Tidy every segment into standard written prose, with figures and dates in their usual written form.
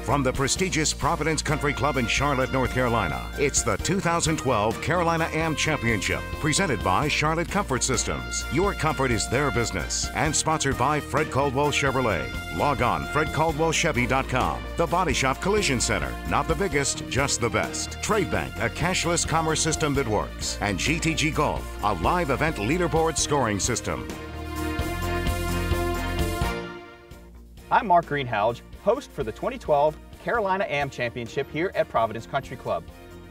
From the prestigious Providence Country Club in Charlotte, North Carolina, it's the 2012 Carolina Am Championship, presented by Charlotte Comfort Systems. Your comfort is their business, and sponsored by Fred Caldwell Chevrolet. Log on fredcaldwellchevy.com. The Body Shop Collision Center, not the biggest, just the best. Trade Bank, a cashless commerce system that works. And GTG Golf, a live event leaderboard scoring system. I'm Mark Greenhalgh, host for the 2012 Carolina Am Championship here at Providence Country Club.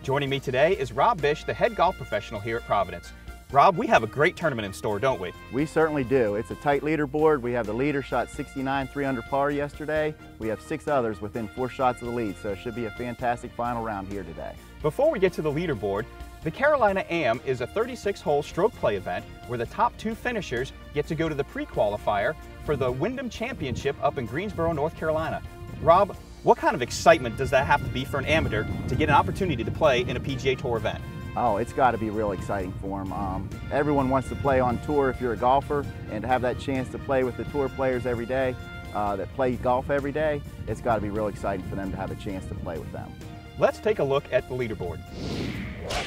Joining me today is Rob Bish, the head golf professional here at Providence. Rob, we have a great tournament in store, don't we? We certainly do. It's a tight leaderboard. We have the leader shot 69, 3 under par yesterday. We have 6 others within 4 shots of the lead, so it should be a fantastic final round here today. Before we get to the leaderboard, the Carolina Am is a 36-hole stroke play event where the top 2 finishers get to go to the pre-qualifier for the Wyndham Championship up in Greensboro, North Carolina. Rob, what kind of excitement does that have to be for an amateur to get an opportunity to play in a PGA Tour event? Oh, it's got to be real exciting for them. Everyone wants to play on tour if you're a golfer, and to have that chance to play with the tour players every day that play golf every day, it's got to be real exciting for them to have a chance to play with them. Let's take a look at the leaderboard.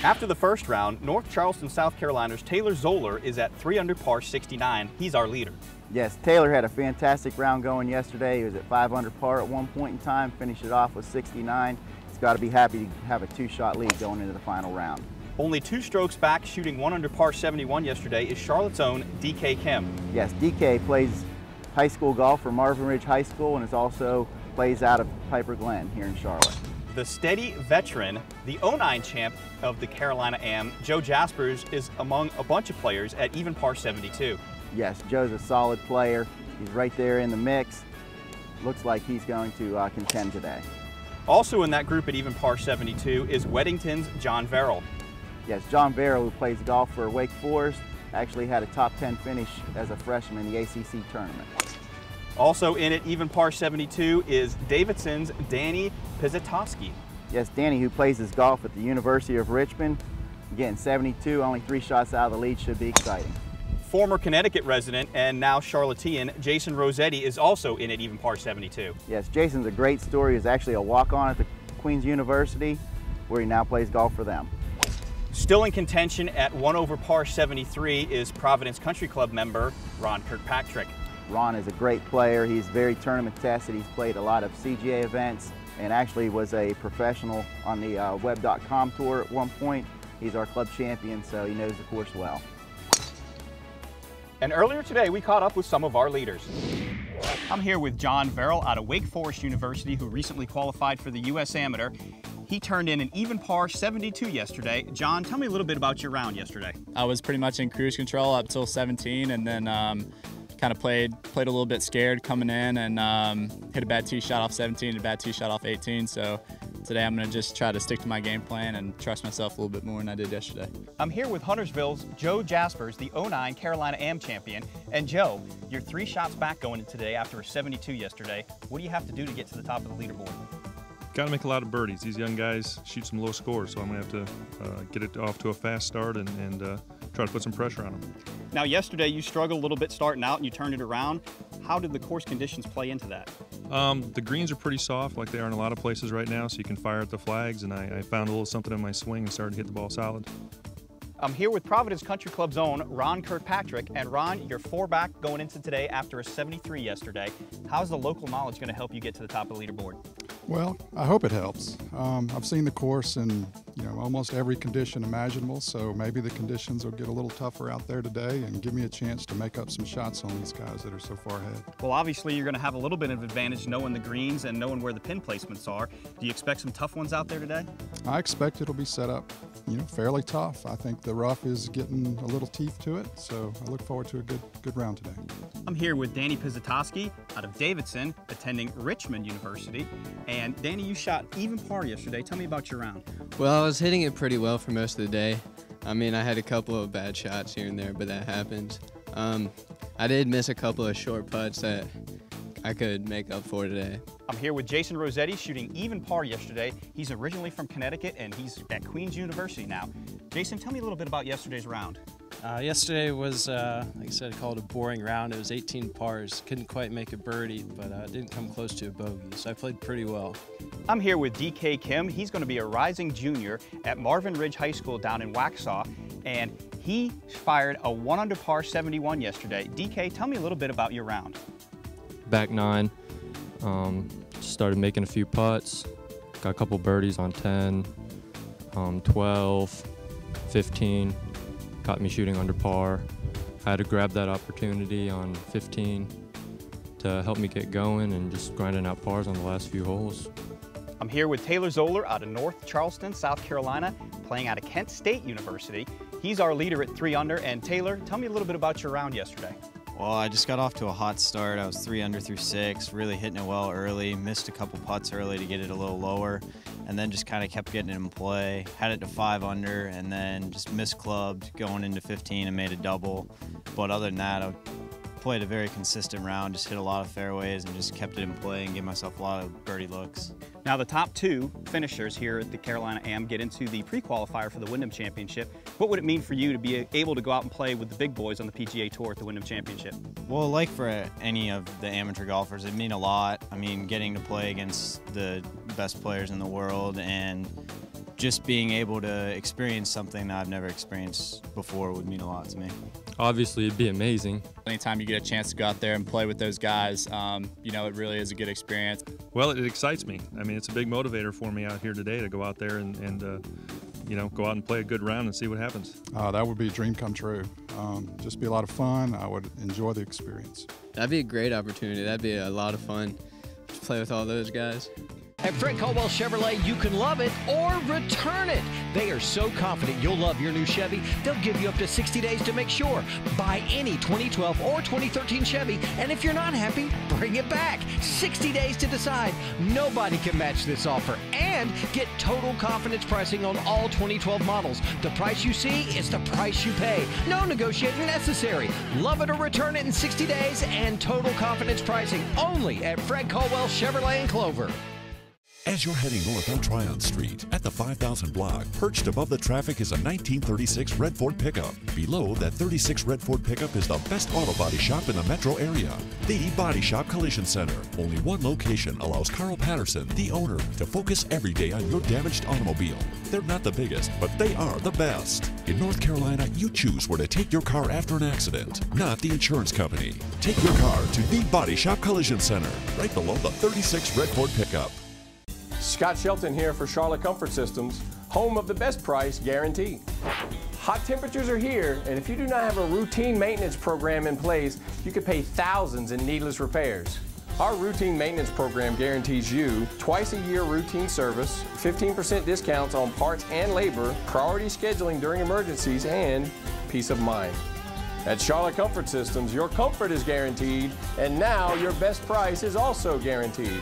After the first round, North Charleston, South Carolina's Taylor Zoller is at 3 under par 69. He's our leader. Yes, Taylor had a fantastic round going yesterday. He was at 5 under par at one point in time, finished it off with 69. He's got to be happy to have a 2-shot lead going into the final round. Only 2 strokes back, shooting 1 under par 71 yesterday, is Charlotte's own DK Kim. Yes, DK plays high school golf for Marvin Ridge High School and is also plays out of Piper Glen here in Charlotte. The steady veteran, the 09 champ of the Carolina Am, Joe Jaspers, is among a bunch of players at even par 72. Yes, Joe's a solid player. He's right there in the mix. Looks like he's going to contend today. Also in that group at even par 72 is Weddington's John Verrill. Yes, John Verrill, who plays golf for Wake Forest, actually had a top 10 finish as a freshman in the ACC tournament. Also in it, even par 72, is Davidson's Danny Pizzatowski. Yes, Danny, who plays his golf at the University of Richmond, getting 72, only 3 shots out of the lead, should be exciting. Former Connecticut resident and now Charlottean, Jason Rossetti, is also in at even par 72. Yes, Jason's a great story. He's actually a walk-on at the Queen's University, where he now plays golf for them. Still in contention at 1 over par 73 is Providence Country Club member Ron Kirkpatrick. Ron is a great player. He's very tournament tested. He's played a lot of CGA events and actually was a professional on the web.com tour at one point. He's our club champion, so he knows the course well. And earlier today, we caught up with some of our leaders. I'm here with John Verrill out of Wake Forest University, who recently qualified for the U.S. Amateur. He turned in an even par 72 yesterday. John, tell me a little bit about your round yesterday. I was pretty much in cruise control up till 17, and then kind of played a little bit scared coming in, and hit a bad tee shot off 17 and a bad tee shot off 18. So today I'm going to just try to stick to my game plan and trust myself a little bit more than I did yesterday. I'm here with Huntersville's Joe Jaspers, the 09 Carolina Am champion. And Joe, you're 3 shots back going into today after a 72 yesterday. What do you have to do to get to the top of the leaderboard? Got to make a lot of birdies. These young guys shoot some low scores, so I'm going to have to get it off to a fast start and try to put some pressure on them. Now, yesterday you struggled a little bit starting out and you turned it around. How did the course conditions play into that? The greens are pretty soft, like they are in a lot of places right now, so you can fire at the flags, and I found a little something in my swing and started to hit the ball solid. I'm here with Providence Country Club's own Ron Kirkpatrick. And Ron, you're 4 back going into today after a 73 yesterday. How's the local knowledge going to help you get to the top of the leaderboard? Well, I hope it helps. I've seen the course in almost every condition imaginable, so maybe the conditions will get a little tougher out there today and give me a chance to make up some shots on these guys that are so far ahead. Well, obviously you're going to have a little bit of advantage knowing the greens and knowing where the pin placements are. Do you expect some tough ones out there today? I expect it'll be set up, fairly tough. I think the rough is getting a little teeth to it, so I look forward to a good round today. I'm here with Danny Pizzatowski out of Davidson, attending Richmond University. And Danny, you shot even par yesterday. Tell me about your round. Well, I was hitting it pretty well for most of the day. I mean, I had a couple of bad shots here and there, but that happens. I did miss a couple of short putts that I could make up for today. I'm here with Jason Rossetti, shooting even par yesterday. He's originally from Connecticut, and he's at Queen's University now. Jason, tell me a little bit about yesterday's round. Yesterday was, like I said, called a boring round. It was 18 pars. Couldn't quite make a birdie, but didn't come close to a bogey, so I played pretty well. I'm here with DK Kim. He's going to be a rising junior at Marvin Ridge High School down in Waxhaw, and he fired a 1 under par 71 yesterday. DK, tell me a little bit about your round. Back nine, started making a few putts, got a couple birdies on 10, 12, 15, caught me shooting under par. I had to grab that opportunity on 15 to help me get going and just grinding out pars on the last few holes. I'm here with Taylor Zoller out of North Charleston, South Carolina, playing out of Kent State University. He's our leader at 3 under, and Taylor, tell me a little bit about your round yesterday. Well, I just got off to a hot start. I was 3 under through 6, really hitting it well early, missed a couple putts early to get it a little lower, and then just kind of kept getting it in play. Had it to 5 under, and then just misclubbed going into 15 and made a double. But other than that, I played a very consistent round, just hit a lot of fairways and just kept it in play and gave myself a lot of birdie looks. Now the top 2 finishers here at the Carolina Am get into the pre-qualifier for the Wyndham Championship. What would it mean for you to be able to go out and play with the big boys on the PGA Tour at the Wyndham Championship? Well, like for any of the amateur golfers, it'd mean a lot. I mean, getting to play against the best players in the world and just being able to experience something that I've never experienced before would mean a lot to me. Obviously, it'd be amazing. Anytime you get a chance to go out there and play with those guys, you know, it really is a good experience. Well, it excites me. I mean, it's a big motivator for me out here today to go out there and you know, go out and play a good round and see what happens. That would be a dream come true. Just be a lot of fun. I would enjoy the experience. That'd be a great opportunity. That'd be a lot of fun to play with all those guys. At Fred Caldwell Chevrolet, you can love it or return it. They are so confident you'll love your new Chevy, they'll give you up to 60 days to make sure. Buy any 2012 or 2013 Chevy, and if you're not happy, bring it back. 60 days to decide. Nobody can match this offer. And get total confidence pricing on all 2012 models. The price you see is the price you pay. No negotiating necessary. Love it or return it in 60 days and total confidence pricing only at Fred Caldwell Chevrolet in Clover. As you're heading north on Tryon Street, at the 5000 block, perched above the traffic is a 1936 red Ford pickup. Below that 36 red Ford pickup is the best auto body shop in the metro area, the Body Shop Collision Center. Only one location allows Carl Patterson, the owner, to focus every day on your damaged automobile. They're not the biggest, but they are the best. In North Carolina, you choose where to take your car after an accident, not the insurance company. Take your car to the Body Shop Collision Center, right below the 36 red Ford pickup. Scott Shelton here for Charlotte Comfort Systems, home of the best price guarantee. Hot temperatures are here, and if you do not have a routine maintenance program in place, you could pay thousands in needless repairs. Our routine maintenance program guarantees you twice-a-year routine service, 15% discounts on parts and labor, priority scheduling during emergencies, and peace of mind. At Charlotte Comfort Systems, your comfort is guaranteed, and now your best price is also guaranteed.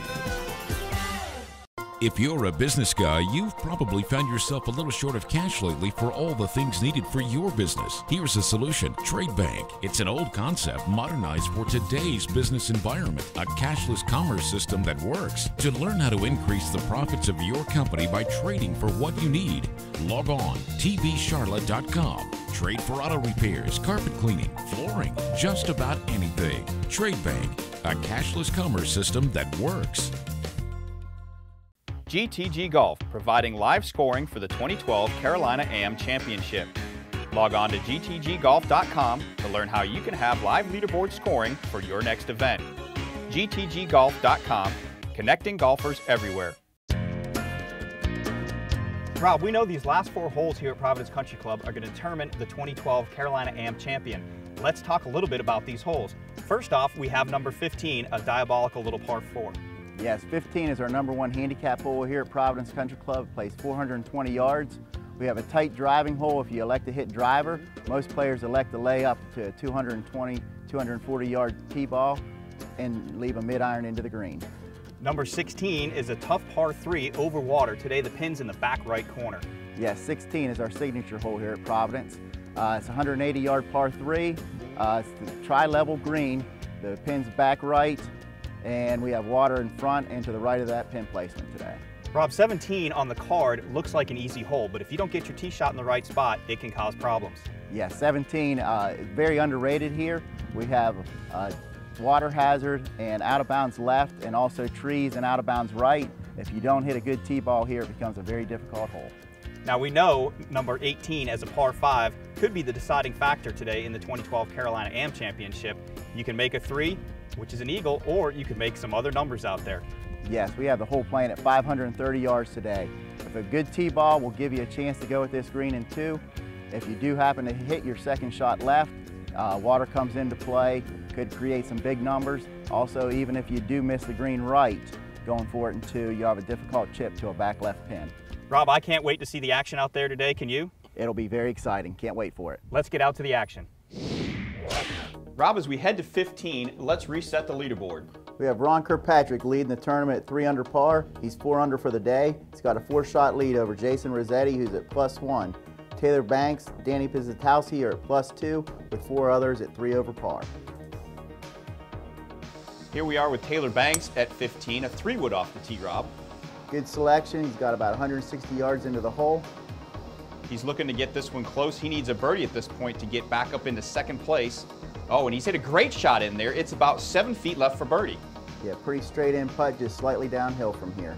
If you're a business guy, you've probably found yourself a little short of cash lately for all the things needed for your business. Here's a solution: Trade Bank. It's an old concept modernized for today's business environment, a cashless commerce system that works. To learn how to increase the profits of your company by trading for what you need, log on tvcharlotte.com. Trade for auto repairs, carpet cleaning, flooring, just about anything. Trade Bank, a cashless commerce system that works. GTG Golf, providing live scoring for the 2012 Carolina Am Championship. Log on to gtggolf.com to learn how you can have live leaderboard scoring for your next event. gtggolf.com, connecting golfers everywhere. Rob, we know these last 4 holes here at Providence Country Club are going to determine the 2012 Carolina Am Champion. Let's talk a little bit about these holes. First off, we have number 15, a diabolical little par 4. Yes, 15 is our #1 handicap hole here at Providence Country Club. It plays 420 yards. We have a tight driving hole if you elect to hit driver. Most players elect to lay up to a 220, 240 yard tee ball and leave a mid-iron into the green. Number 16 is a tough par 3 over water. Today the pin's in the back right corner. Yes, 16 is our signature hole here at Providence. It's a 180 yard par 3. It's the tri-level green. The pin's back right, and we have water in front and to the right of that pin placement today. Rob, 17 on the card looks like an easy hole, but if you don't get your tee shot in the right spot, it can cause problems. Yeah, 17 is very underrated here. We have water hazard and out of bounds left, and also trees and out of bounds right. If you don't hit a good tee ball here, it becomes a very difficult hole. Now we know number 18 as a par 5 could be the deciding factor today in the 2012 Carolina Am Championship. You can make a 3, which is an eagle, or you can make some other numbers out there. Yes, we have the hole playing at 530 yards today. If a good tee ball will give you a chance to go with this green in 2. If you do happen to hit your second shot left, water comes into play, could create some big numbers. Also, even if you do miss the green right, going for it in 2, you have a difficult chip to a back left pin. Rob, I can't wait to see the action out there today. Can you? It'll be very exciting. Can't wait for it. Let's get out to the action. Rob, as we head to 15, let's reset the leaderboard. We have Ron Kirkpatrick leading the tournament at 3 under par. He's 4 under for the day. He's got a 4-shot lead over Jason Rossetti, who's at +1. Taylor Banks, Danny Pizzatowski are at +2, with 4 others at 3 over par. Here we are with Taylor Banks at 15, a 3-wood off the tee, Rob. Good selection. He's got about 160 yards into the hole. He's looking to get this one close. He needs a birdie at this point to get back up into second place. Oh, and he's hit a great shot in there. It's about 7 feet left for birdie. Yeah, pretty straight in putt, just slightly downhill from here.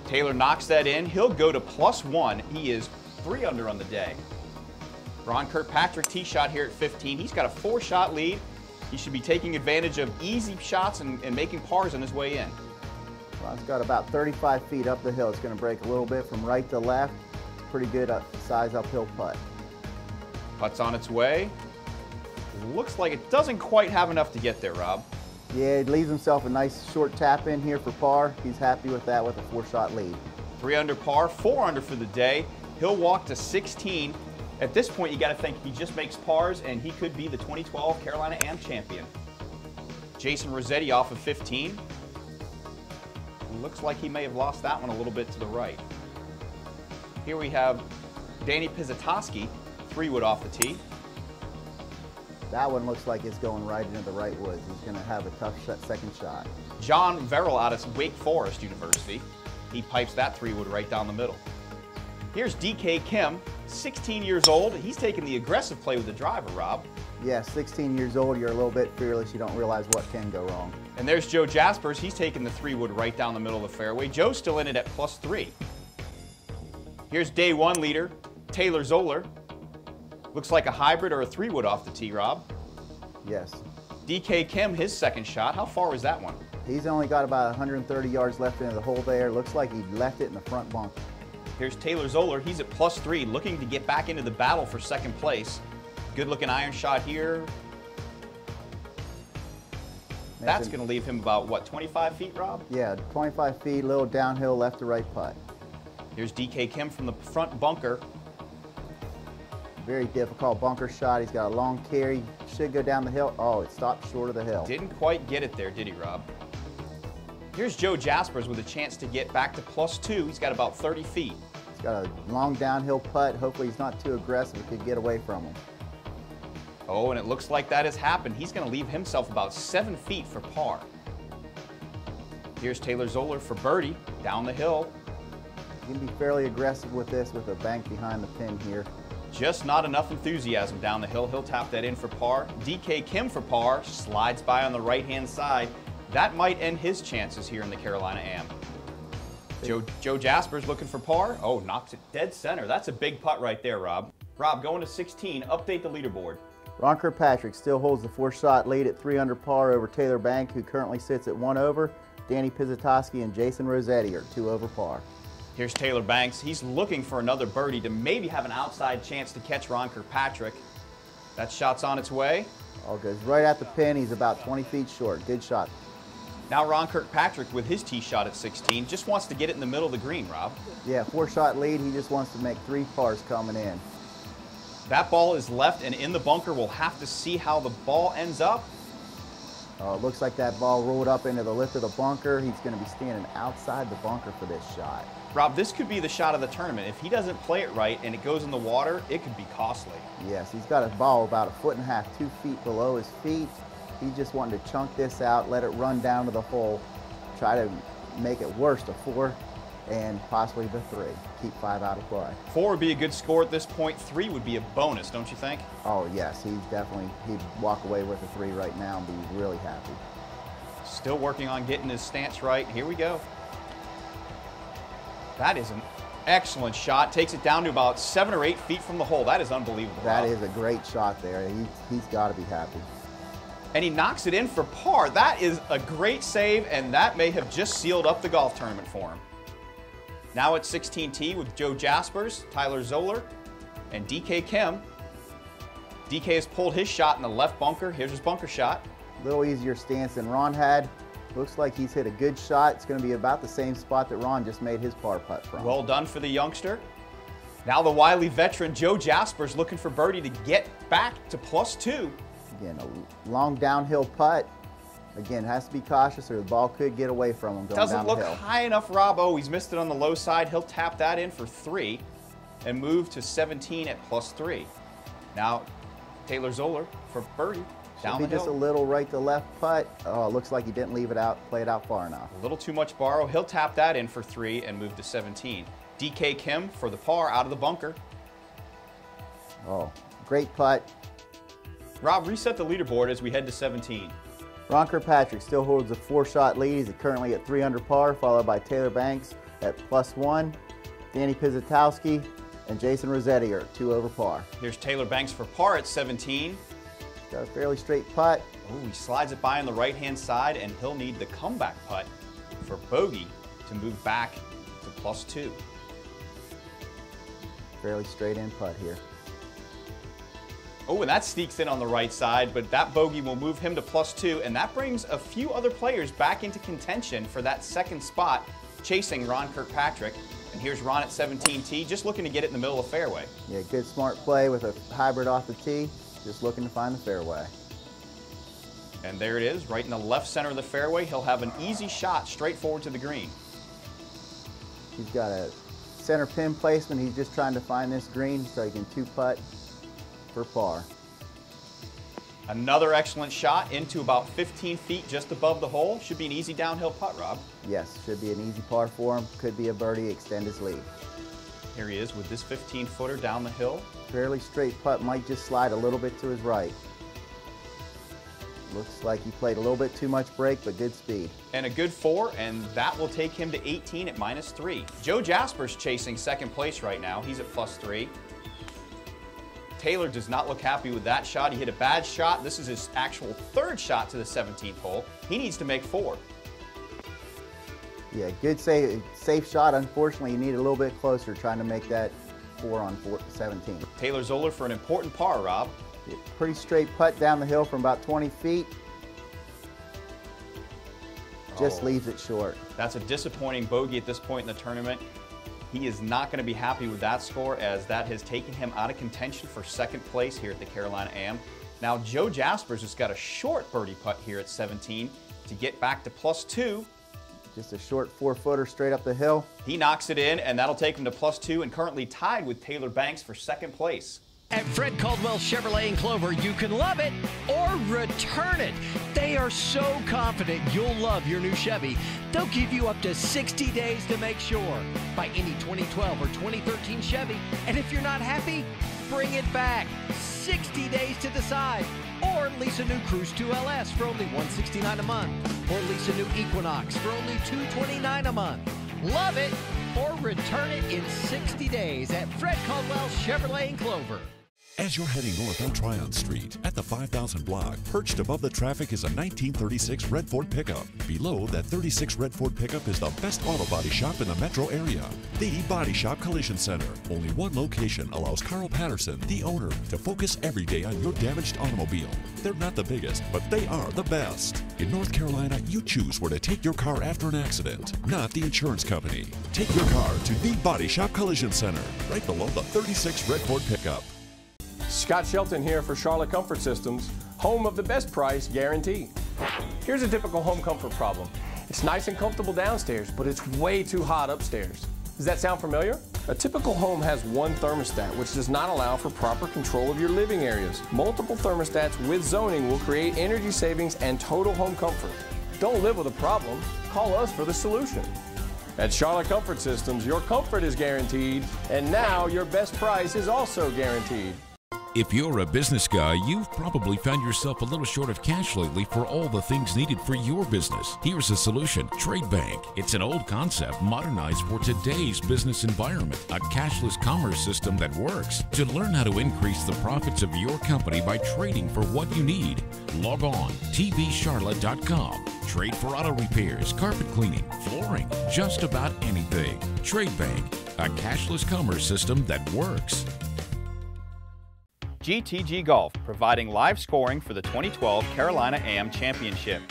Taylor knocks that in. He'll go to +1. He is 3 under on the day. Ron Kirkpatrick tee shot here at 15. He's got a 4-shot lead. He should be taking advantage of easy shots and making pars on his way in. Ron's got about 35 feet up the hill. It's going to break a little bit from right to left. Pretty good size uphill putt. Putt's on its way. Looks like it doesn't quite have enough to get there, Rob. Yeah, it leaves himself a nice short tap in here for par. He's happy with that with a 4-shot lead. 3 under par, 4 under for the day. He'll walk to 16. At this point, you got to think he just makes pars, and he could be the 2012 Carolina Am champion. Jason Rossetti off of 15. Looks like he may have lost that one a little bit to the right. Here we have Danny Pizzatowski, 3-wood off the tee. That one looks like it's going right into the right woods. He's going to have a tough second shot. John Verrill out of Wake Forest University. He pipes that 3-wood right down the middle. Here's DK Kim, 16 years old. He's taking the aggressive play with the driver, Rob. Yeah, 16 years old, you're a little bit fearless. You don't realize what can go wrong. And there's Joe Jaspers. He's taking the 3-wood right down the middle of the fairway. Joe's still in it at +3. Here's day 1 leader, Taylor Zoller. Looks like a hybrid or a 3-wood off the tee, Rob. Yes. DK Kim, his second shot. How far was that one? He's only got about 130 yards left into the hole there. Looks like he left it in the front bunker. Here's Taylor Zoller. He's at +3, looking to get back into the battle for second place. Good looking iron shot here. That's going to leave him about, what, 25 feet, Rob? Yeah, 25 feet, little downhill left to right putt. Here's DK Kim from the front bunker. Very difficult bunker shot. He's got a long carry. Should go down the hill. Oh, it stopped short of the hill. Didn't quite get it there, did he, Rob? Here's Joe Jaspers with a chance to get back to +2. He's got about 30 feet. He's got a long downhill putt. Hopefully he's not too aggressive. He could get away from him. Oh, and it looks like that has happened. He's going to leave himself about 7 feet for par. Here's Taylor Zoller for birdie, down the hill. You can be fairly aggressive with this with a bank behind the pin here. Just not enough enthusiasm down the hill. He'll tap that in for par. DK Kim for par, slides by on the right-hand side. That might end his chances here in the Carolina Am. Joe Jaspers looking for par. Oh, knocks it dead center. That's a big putt right there, Rob. Rob, going to 16, update the leaderboard. Ron Kirkpatrick still holds the 4-shot lead at 3 under par over Taylor Bank, who currently sits at 1 over. Danny Pizzatowski and Jason Rossetti are 2 over par. Here's Taylor Banks. He's looking for another birdie to maybe have an outside chance to catch Ron Kirkpatrick. That shot's on its way. All goes right at the pin. He's about 20 feet short. Good shot. Now Ron Kirkpatrick with his tee shot at 16 just wants to get it in the middle of the green, Rob. Yeah, 4-shot lead. He just wants to make 3 pars coming in. That ball is left and in the bunker. We'll have to see how the ball ends up. It looks like that ball rolled up into the lip of the bunker. He's going to be standing outside the bunker for this shot. Rob, this could be the shot of the tournament. If he doesn't play it right and it goes in the water, it could be costly. Yes, he's got a ball about 1.5 feet, 2 feet below his feet. He just wanted to chunk this out, let it run down to the hole, try to make it worse, a 4. and possibly the 3. Keep 5 out of play. 4 would be a good score at this point. 3 would be a bonus, don't you think? Oh yes, he'd walk away with a 3 right now and be really happy. Still working on getting his stance right. Here we go. That is an excellent shot. Takes it down to about 7 or 8 feet from the hole. That is unbelievable. That is a great shot there. He's got to be happy. And he knocks it in for par. That is a great save, and that may have just sealed up the golf tournament for him. Now at 16T with Joe Jaspers, Tyler Zoller, and DK Kim. DK has pulled his shot in the left bunker. Here's his bunker shot. A little easier stance than Ron had. Looks like he's hit a good shot. It's going to be about the same spot that Ron just made his par putt from. Well done for the youngster. Now the wily veteran Joe Jaspers looking for birdie to get back to +2. Again, a long downhill putt. Again, has to be cautious or the ball could get away from him going Doesn't down look the hill. high enough, Rob. Oh, he's missed it on the low side. He'll tap that in for 3 and move to 17 at +3. Now, Taylor Zoller for birdie down the hill. Just a little right to left putt. Oh, looks like he didn't leave it out, play it out far enough. A little too much borrow. He'll tap that in for 3 and move to 17. DK Kim for the par out of the bunker. Oh, great putt. Rob, reset the leaderboard as we head to 17. Ron Kirkpatrick still holds a 4-shot lead. He's currently at 3 under par, followed by Taylor Banks at +1. Danny Pizatowski and Jason Rossetti are 2 over par. Here's Taylor Banks for par at 17. Got a fairly straight putt. Oh, he slides it by on the right-hand side, and he'll need the comeback putt for bogey to move back to +2. Fairly straight in putt here. Oh, and that sneaks in on the right side, but that bogey will move him to +2, and that brings a few other players back into contention for that second spot, chasing Ron Kirkpatrick. And here's Ron at 17T, just looking to get it in the middle of the fairway. Yeah, good smart play with a hybrid off the tee, just looking to find the fairway. And there it is, right in the left center of the fairway. He'll have an easy shot straight forward to the green. He's got a center pin placement. He's just trying to find this green so he can 2-putt for par. Another excellent shot into about 15 feet just above the hole. Should be an easy downhill putt, Rob. Yes, should be an easy par for him. Could be a birdie, extend his lead. Here he is with this 15-footer down the hill. Fairly straight putt, might just slide a little bit to his right. Looks like he played a little bit too much break, but good speed. And a good 4, and that will take him to 18 at -3. Joe Jaspers chasing second place right now. He's at +3. Taylor does not look happy with that shot. He hit a bad shot. This is his actual 3rd shot to the 17th hole. He needs to make 4. Yeah, good safe shot. Unfortunately, you need a little bit closer trying to make that 4 on 17. Taylor Zoller for an important par, Rob. Yeah, pretty straight putt down the hill from about 20 feet. Just leaves it short. That's a disappointing bogey at this point in the tournament. He is not going to be happy with that score, as that has taken him out of contention for 2nd place here at the Carolina Am. Now Joe Jaspers has got a short birdie putt here at 17 to get back to +2. Just a short 4-footer straight up the hill. He knocks it in, and that'll take him to +2 and currently tied with Taylor Banks for 2nd place. At Fred Caldwell Chevrolet in Clover, you can love it or return it. They are so confident you'll love your new Chevy, they'll give you up to 60 days to make sure. Buy any 2012 or 2013 Chevy, and if you're not happy, bring it back. 60 days to decide. Or lease a new Cruise 2 LS for only $169 a month. Or lease a new Equinox for only $229 a month. Love it or return it in 60 days at Fred Caldwell Chevrolet in Clover. As you're heading north on Tryon Street, at the 5000 block, perched above the traffic is a 1936 red Ford pickup. Below that 36 red Ford pickup is the best auto body shop in the metro area, the Body Shop Collision Center. Only one location allows Carl Patterson, the owner, to focus every day on your damaged automobile. They're not the biggest, but they are the best. In North Carolina, you choose where to take your car after an accident, not the insurance company. Take your car to the Body Shop Collision Center, right below the 36 red Ford pickup. Scott Shelton here for Charlotte Comfort Systems, home of the best price guarantee. Here's a typical home comfort problem. It's nice and comfortable downstairs, but it's way too hot upstairs. Does that sound familiar? A typical home has one thermostat, which does not allow for proper control of your living areas. Multiple thermostats with zoning will create energy savings and total home comfort. Don't live with a problem. Call us for the solution. At Charlotte Comfort Systems, your comfort is guaranteed, and now your best price is also guaranteed. If you're a business guy, you've probably found yourself a little short of cash lately for all the things needed for your business. Here's a solution: Trade Bank. It's an old concept modernized for today's business environment, a cashless commerce system that works. To learn how to increase the profits of your company by trading for what you need, log on tvcharlotte.com. Trade for auto repairs, carpet cleaning, flooring, just about anything. Trade Bank, a cashless commerce system that works. GTG Golf, providing live scoring for the 2012 Carolina AM Championship.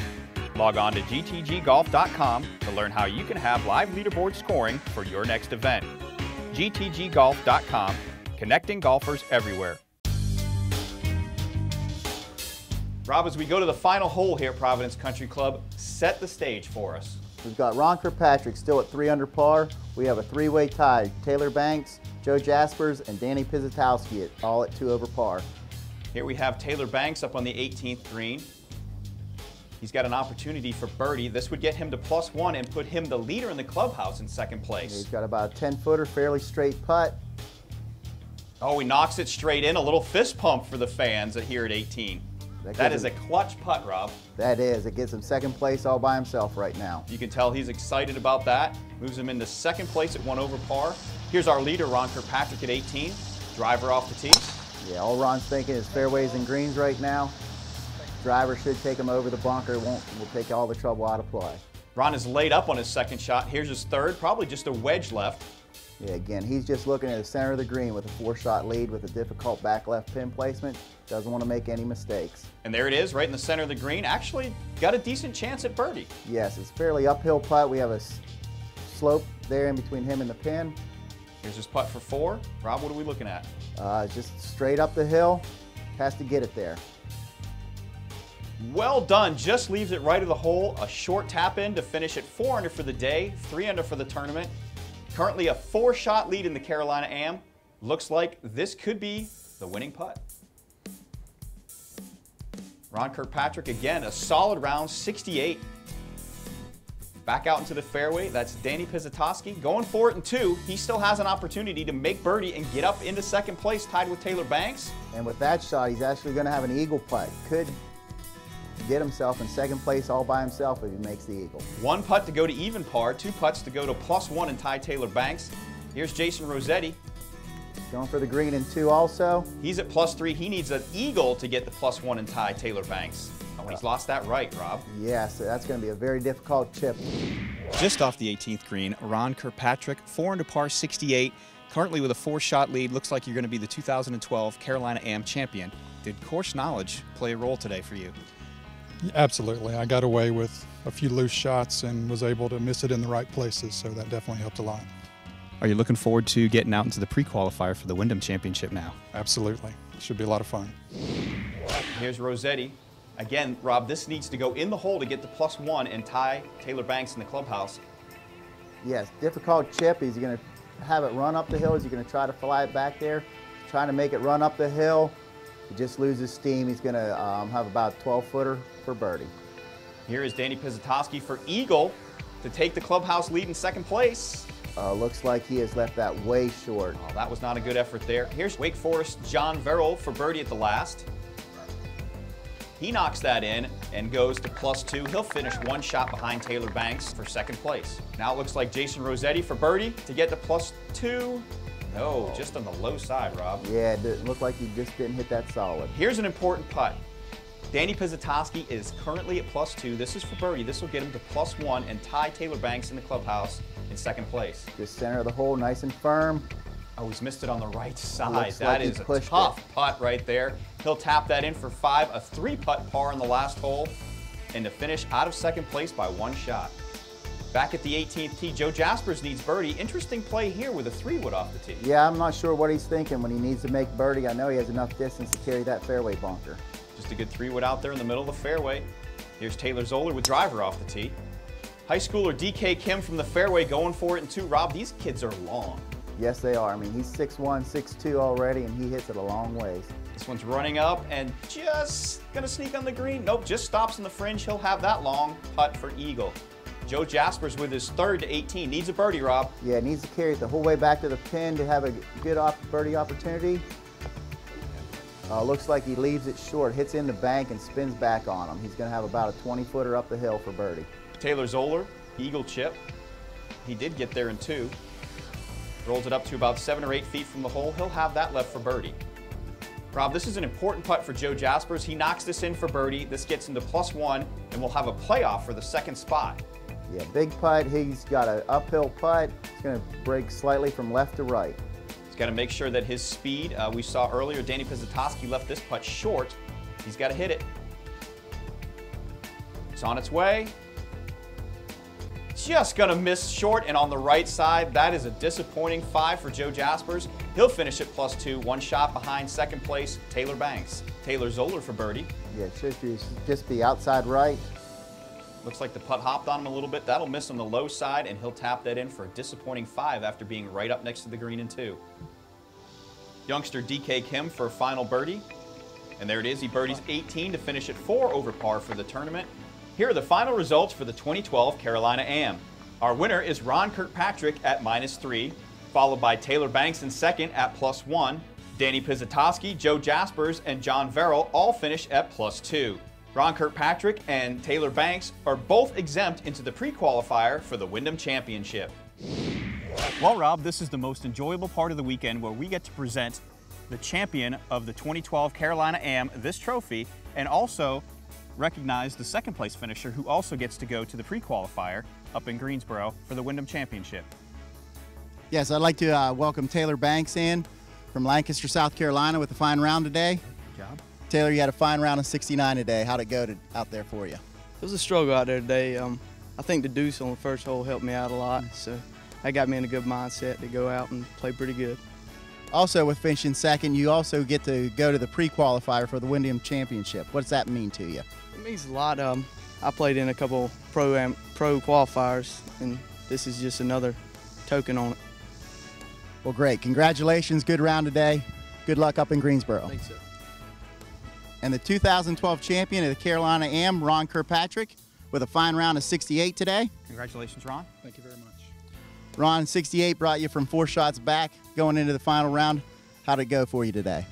Log on to gtggolf.com to learn how you can have live leaderboard scoring for your next event. gtggolf.com, connecting golfers everywhere. Rob, as we go to the final hole here at Providence Country Club, set the stage for us. We've got Ron Kirkpatrick still at 3 under par. We have a three-way tie: Taylor Banks, Joe Jaspers, and Danny Pizzatowski all at 2 over par. Here we have Taylor Banks up on the 18th green. He's got an opportunity for birdie. This would get him to +1 and put him the leader in the clubhouse in second place. He's got about a 10-footer, fairly straight putt. Oh, he knocks it straight in. A little fist pump for the fans here at 18. That is a clutch putt, Rob. That is. It gets him second place all by himself right now. You can tell he's excited about that. Moves him into second place at 1 over par. Here's our leader, Ron Kirkpatrick, at 18. Driver off the tee. Yeah, all Ron's thinking is fairways and greens right now. Driver should take him over the bunker. Will take all the trouble out of play. Ron is laid up on his second shot. Here's his third, probably just a wedge left. Yeah, again, he's just looking at the center of the green with a 4-shot lead with a difficult back left pin placement. Doesn't want to make any mistakes. And there it is, right in the center of the green. Actually got a decent chance at birdie. Yes, it's a fairly uphill putt. We have a slope there in between him and the pin. Here's his putt for 4. Rob, what are we looking at? Just straight up the hill. Has to get it there. Well done. Just leaves it right of the hole. A short tap in to finish at 4 under for the day, 3 under for the tournament. Currently a 4-shot lead in the Carolina AM. Looks like this could be the winning putt. Ron Kirkpatrick, again, a solid round, 68. Back out into the fairway, that's Danny Pizzatowski. Going for it in 2. He still has an opportunity to make birdie and get up into second place, tied with Taylor Banks. And with that shot, he's actually going to have an eagle putt. Could get himself in second place all by himself if he makes the eagle. 1 putt to go to even par, 2 putts to go to +1 and tie Taylor Banks. Here's Jason Rossetti. Going for the green in 2 also. He's at +3. He needs an eagle to get the +1 and tie Taylor Banks. Oh, he's lost that right, Rob. Yes, that's going to be a very difficult chip. Just off the 18th green, Ron Kirkpatrick, 4 under par, 68. Currently with a 4-shot lead. Looks like you're going to be the 2012 Carolina AM champion. Did course knowledge play a role today for you? Absolutely. I got away with a few loose shots and was able to miss it in the right places, so that definitely helped a lot. Are you looking forward to getting out into the pre-qualifier for the Wyndham Championship now? Absolutely. Should be a lot of fun. Here's Rossetti. Again, Rob, this needs to go in the hole to get the +1 and tie Taylor Banks in the clubhouse. Yes, difficult chip. Is he going to have it run up the hill? Is he going to try to fly it back there? Trying to make it run up the hill. He just loses steam. He's going to have about a 12-footer for birdie. Here is Danny Pizzatowski for eagle to take the clubhouse lead in second place. Looks like he has left that way short. Oh, that was not a good effort there. Here's Wake Forest John Verrill for birdie at the last. He knocks that in and goes to +2. He'll finish 1 shot behind Taylor Banks for second place. Now it looks like Jason Rossetti for birdie to get to +2. No, just on the low side, Rob. Yeah, it looked like he just didn't hit that solid. Here's an important putt. Danny Pizzatowski is currently at +2. This is for birdie. This will get him to +1 and tie Taylor Banks in the clubhouse in second place. Just center of the hole, nice and firm. Oh, he's missed it on the right side. Looks That like is a tough putt right there. He'll tap that in for 5, a 3-putt par in the last hole, and to finish out of second place by 1 shot. Back at the 18th tee, Joe Jaspers needs birdie. Interesting play here with a 3-wood off the tee. Yeah, I'm not sure what he's thinking when he needs to make birdie. I know he has enough distance to carry that fairway bunker. Just a good 3-wood out there in the middle of the fairway. Here's Taylor Zoller with driver off the tee. High schooler DK Kim from the fairway going for it in 2. Rob, these kids are long. Yes, they are. I mean, he's 6'1", 6'2" already, and he hits it a long ways. This one's running up and just gonna sneak on the green. Nope, just stops in the fringe. He'll have that long putt for eagle. Joe Jaspers with his third to 18. Needs a birdie, Rob. Yeah, needs to carry it the whole way back to the pin to have a good birdie opportunity. Looks like he leaves it short, hits in the bank and spins back on him. He's going to have about a 20-footer up the hill for birdie. Taylor Zoller, eagle chip. He did get there in 2. Rolls it up to about 7 or 8 feet from the hole. He'll have that left for birdie. Rob, this is an important putt for Joe Jaspers. He knocks this in for birdie. This gets him to +1, and we'll have a playoff for the second spot. Yeah, big putt. He's got an uphill putt. It's going to break slightly from left to right. He's got to make sure that his speed, we saw earlier, Danny Pizzatoski left this putt short. He's got to hit it. It's on its way. Just going to miss short, and on the right side, that is a disappointing 5 for Joe Jaspers. He'll finish at +2, 1 shot behind second place, Taylor Banks. Taylor Zoller for birdie. Yeah, it should just be outside right. Looks like the putt hopped on him a little bit. That'll miss on the low side, and he'll tap that in for a disappointing 5 after being right up next to the green in 2. Youngster DK Kim for a final birdie. And there it is. He birdies 18 to finish at 4 over par for the tournament. Here are the final results for the 2012 Carolina Am. Our winner is Ron Kirkpatrick at -3, followed by Taylor Banks in second at +1. Danny Pizzatoski, Joe Jaspers, and John Verrill all finish at +2. Ron Kirkpatrick and Taylor Banks are both exempt into the pre-qualifier for the Wyndham Championship. Well, Rob, this is the most enjoyable part of the weekend where we get to present the champion of the 2012 Carolina Am this trophy, and also recognize the second place finisher who also gets to go to the pre-qualifier up in Greensboro for the Wyndham Championship. Yes, I'd like to welcome Taylor Banks in from Lancaster, South Carolina with a fine round today. Good job. Taylor, you had a fine round of 69 today. How'd it go out there for you? It was a struggle out there today. I think the deuce on the first hole helped me out a lot, so that got me in a good mindset to go out and play pretty good. Also, with finishing second, you also get to go to the pre-qualifier for the Wyndham Championship. What does that mean to you? It means a lot. I played in a couple pro qualifiers, and this is just another token on it. Well, great. Congratulations. Good round today. Good luck up in Greensboro. Thanks, sir. And the 2012 champion of the Carolina Am, Ron Kirkpatrick, with a fine round of 68 today. Congratulations, Ron. Thank you very much. Ron, 68 brought you from 4 shots back going into the final round. How'd it go for you today?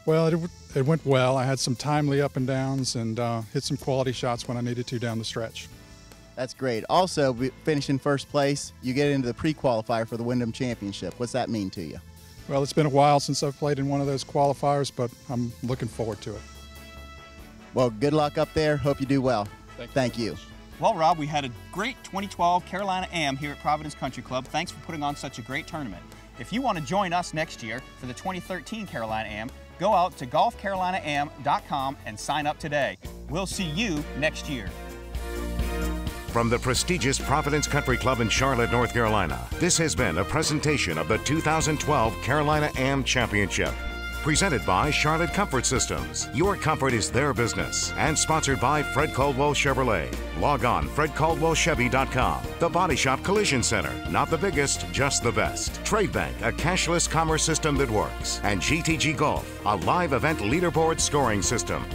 Well, it went well. I had some timely up and downs and hit some quality shots when I needed to down the stretch. That's great. Also, finishing first place, you get into the pre-qualifier for the Wyndham Championship. What's that mean to you? Well, it's been a while since I've played in one of those qualifiers, but I'm looking forward to it. Well, good luck up there. Hope you do well. Thank you. Well, Rob, we had a great 2012 Carolina Am here at Providence Country Club. Thanks for putting on such a great tournament. If you want to join us next year for the 2013 Carolina Am, go out to golfcarolinaam.com and sign up today. We'll see you next year. From the prestigious Providence Country Club in Charlotte, North Carolina, this has been a presentation of the 2012 Carolina Am Championship. Presented by Charlotte Comfort Systems. Your comfort is their business. And sponsored by Fred Caldwell Chevrolet. Log on fredcaldwellchevy.com. The Body Shop Collision Center. Not the biggest, just the best. Trade Bank, a cashless commerce system that works. And GTG Golf, a live event leaderboard scoring system.